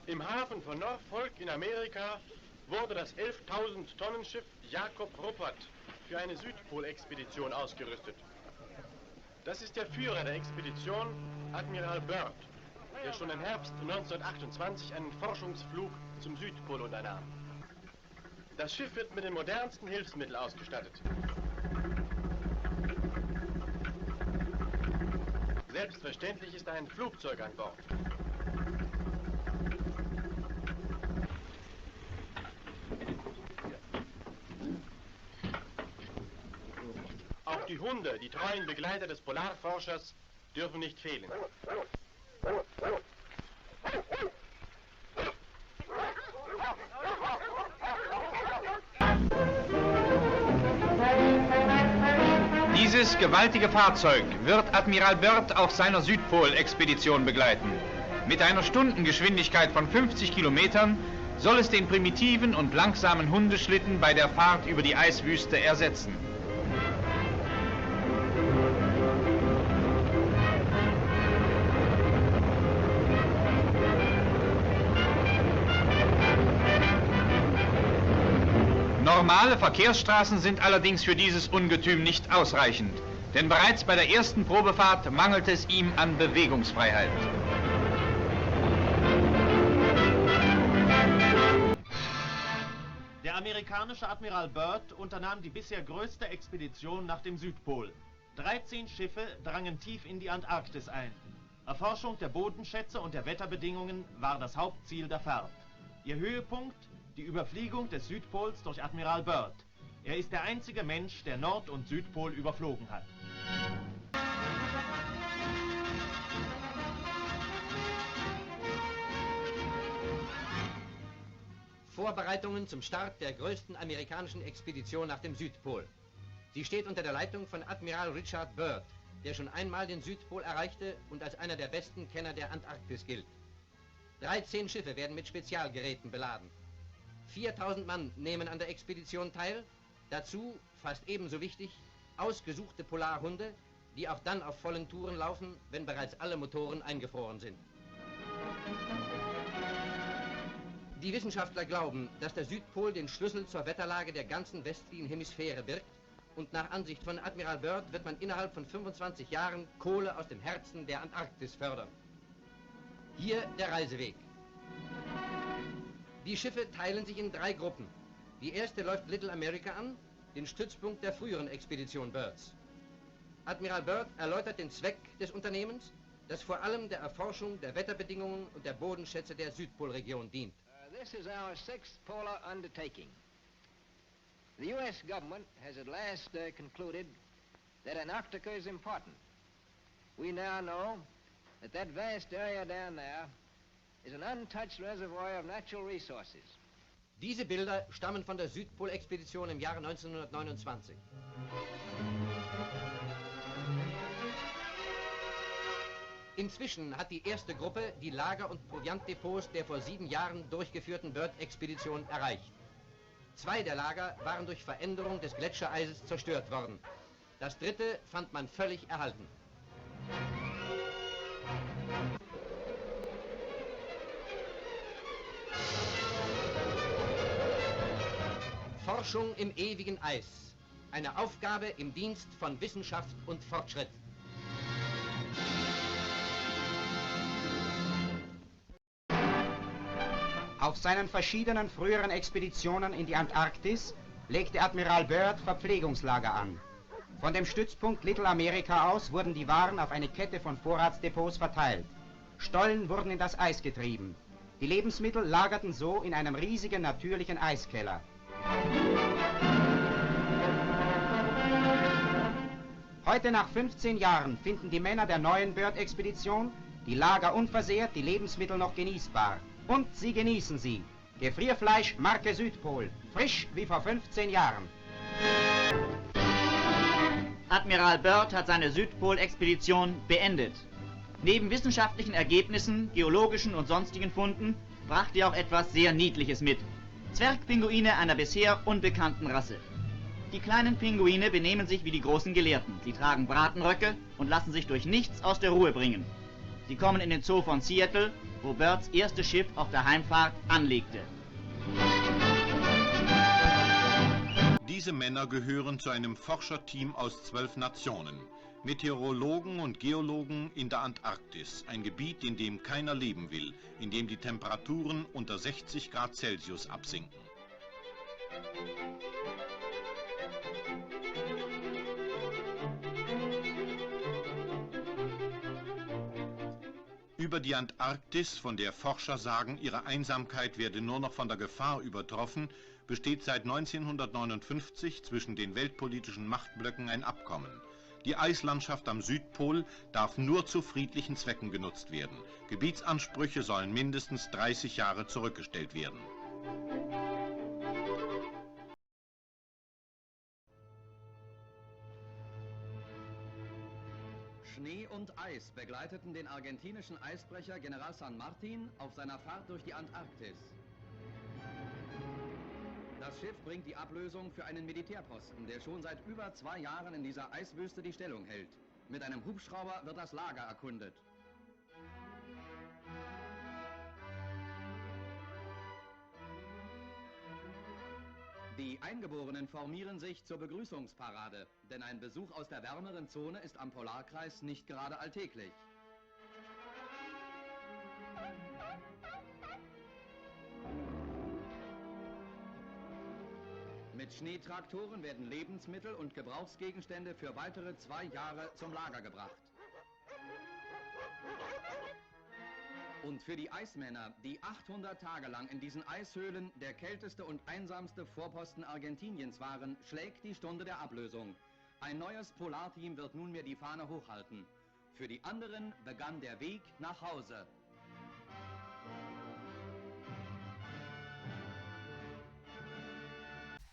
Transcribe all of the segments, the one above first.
Im Hafen von Norfolk in Amerika wurde das 11.000 Tonnen Schiff Jakob Ruppert für eine Südpolexpedition ausgerüstet. Das ist der Führer der Expedition, Admiral Byrd, der schon im Herbst 1928 einen Forschungsflug zum Südpol unternahm. Das Schiff wird mit den modernsten Hilfsmitteln ausgestattet. Selbstverständlich ist ein Flugzeug an Bord. Auch die Hunde, die treuen Begleiter des Polarforschers, dürfen nicht fehlen. Dieses gewaltige Fahrzeug wird Admiral Byrd auf seiner Südpol-Expedition begleiten. Mit einer Stundengeschwindigkeit von 50 Kilometern soll es den primitiven und langsamen Hundeschlitten bei der Fahrt über die Eiswüste ersetzen. Normale Verkehrsstraßen sind allerdings für dieses Ungetüm nicht ausreichend, denn bereits bei der ersten Probefahrt mangelt es ihm an Bewegungsfreiheit. Der amerikanische Admiral Byrd unternahm die bisher größte Expedition nach dem Südpol. 13 Schiffe drangen tief in die Antarktis ein. Erforschung der Bodenschätze und der Wetterbedingungen war das Hauptziel der Fahrt. Ihr Höhepunkt: die Überfliegung des Südpols durch Admiral Byrd. Er ist der einzige Mensch, der Nord- und Südpol überflogen hat. Vorbereitungen zum Start der größten amerikanischen Expedition nach dem Südpol. Sie steht unter der Leitung von Admiral Richard Byrd, der schon einmal den Südpol erreichte und als einer der besten Kenner der Antarktis gilt. 13 Schiffe werden mit Spezialgeräten beladen. 4.000 Mann nehmen an der Expedition teil, dazu, fast ebenso wichtig, ausgesuchte Polarhunde, die auch dann auf vollen Touren laufen, wenn bereits alle Motoren eingefroren sind. Die Wissenschaftler glauben, dass der Südpol den Schlüssel zur Wetterlage der ganzen westlichen Hemisphäre birgt, und nach Ansicht von Admiral Byrd wird man innerhalb von 25 Jahren Kohle aus dem Herzen der Antarktis fördern. Hier der Reiseweg. Die Schiffe teilen sich in 3 Gruppen. Die erste läuft Little America an, den Stützpunkt der früheren Expedition Byrds. Admiral Byrd erläutert den Zweck des Unternehmens, das vor allem der Erforschung der Wetterbedingungen und der Bodenschätze der Südpolregion dient. This is our 6th polar undertaking. The U.S. government has at last concluded that Antarctica is important. We now know that that vast area down there is an untouched reservoir of natural resources. Diese Bilder stammen von der Südpolexpedition im Jahre 1929. Inzwischen hat die erste Gruppe die Lager- und Proviantdepots der vor 7 Jahren durchgeführten Byrd-Expedition erreicht. 2 der Lager waren durch Veränderung des Gletschereises zerstört worden. Das dritte fand man völlig erhalten. Forschung im ewigen Eis. Eine Aufgabe im Dienst von Wissenschaft und Fortschritt. Auf seinen verschiedenen früheren Expeditionen in die Antarktis legte Admiral Byrd Verpflegungslager an. Von dem Stützpunkt Little America aus wurden die Waren auf eine Kette von Vorratsdepots verteilt. Stollen wurden in das Eis getrieben. Die Lebensmittel lagerten so in einem riesigen natürlichen Eiskeller. Heute nach 15 Jahren finden die Männer der neuen Byrd-Expedition die Lager unversehrt, die Lebensmittel noch genießbar. Und sie genießen sie. Gefrierfleisch Marke Südpol, frisch wie vor 15 Jahren. Admiral Byrd hat seine Südpol-Expedition beendet. Neben wissenschaftlichen Ergebnissen, geologischen und sonstigen Funden brachte er auch etwas sehr Niedliches mit. Zwergpinguine einer bisher unbekannten Rasse. Die kleinen Pinguine benehmen sich wie die großen Gelehrten. Sie tragen Bratenröcke und lassen sich durch nichts aus der Ruhe bringen. Sie kommen in den Zoo von Seattle, wo Byrds erstes Schiff auf der Heimfahrt anlegte. Diese Männer gehören zu einem Forscherteam aus 12 Nationen. Meteorologen und Geologen in der Antarktis, ein Gebiet, in dem keiner leben will, in dem die Temperaturen unter 60 Grad Celsius absinken. Über die Antarktis, von der Forscher sagen, ihre Einsamkeit werde nur noch von der Gefahr übertroffen, besteht seit 1959 zwischen den weltpolitischen Machtblöcken ein Abkommen. Die Eislandschaft am Südpol darf nur zu friedlichen Zwecken genutzt werden. Gebietsansprüche sollen mindestens 30 Jahre zurückgestellt werden. Schnee und Eis begleiteten den argentinischen Eisbrecher General San Martin auf seiner Fahrt durch die Antarktis. Das Schiff bringt die Ablösung für einen Militärposten, der schon seit über 2 Jahren in dieser Eiswüste die Stellung hält. Mit einem Hubschrauber wird das Lager erkundet. Die Eingeborenen formieren sich zur Begrüßungsparade, denn ein Besuch aus der wärmeren Zone ist am Polarkreis nicht gerade alltäglich. Mit Schneetraktoren werden Lebensmittel und Gebrauchsgegenstände für weitere 2 Jahre zum Lager gebracht. Und für die Eismänner, die 800 Tage lang in diesen Eishöhlen der kälteste und einsamste Vorposten Argentiniens waren, schlägt die Stunde der Ablösung. Ein neues Polarteam wird nunmehr die Fahne hochhalten. Für die anderen begann der Weg nach Hause.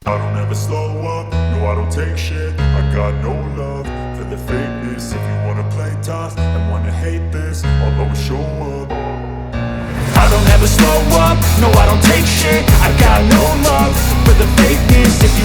I don't ever slow up, no I don't take shit. I got no love for the fakeness. If you wanna play tough and wanna hate this, I'll always show up. I don't ever slow up, no I don't take shit. I got no love for the fakeness. If you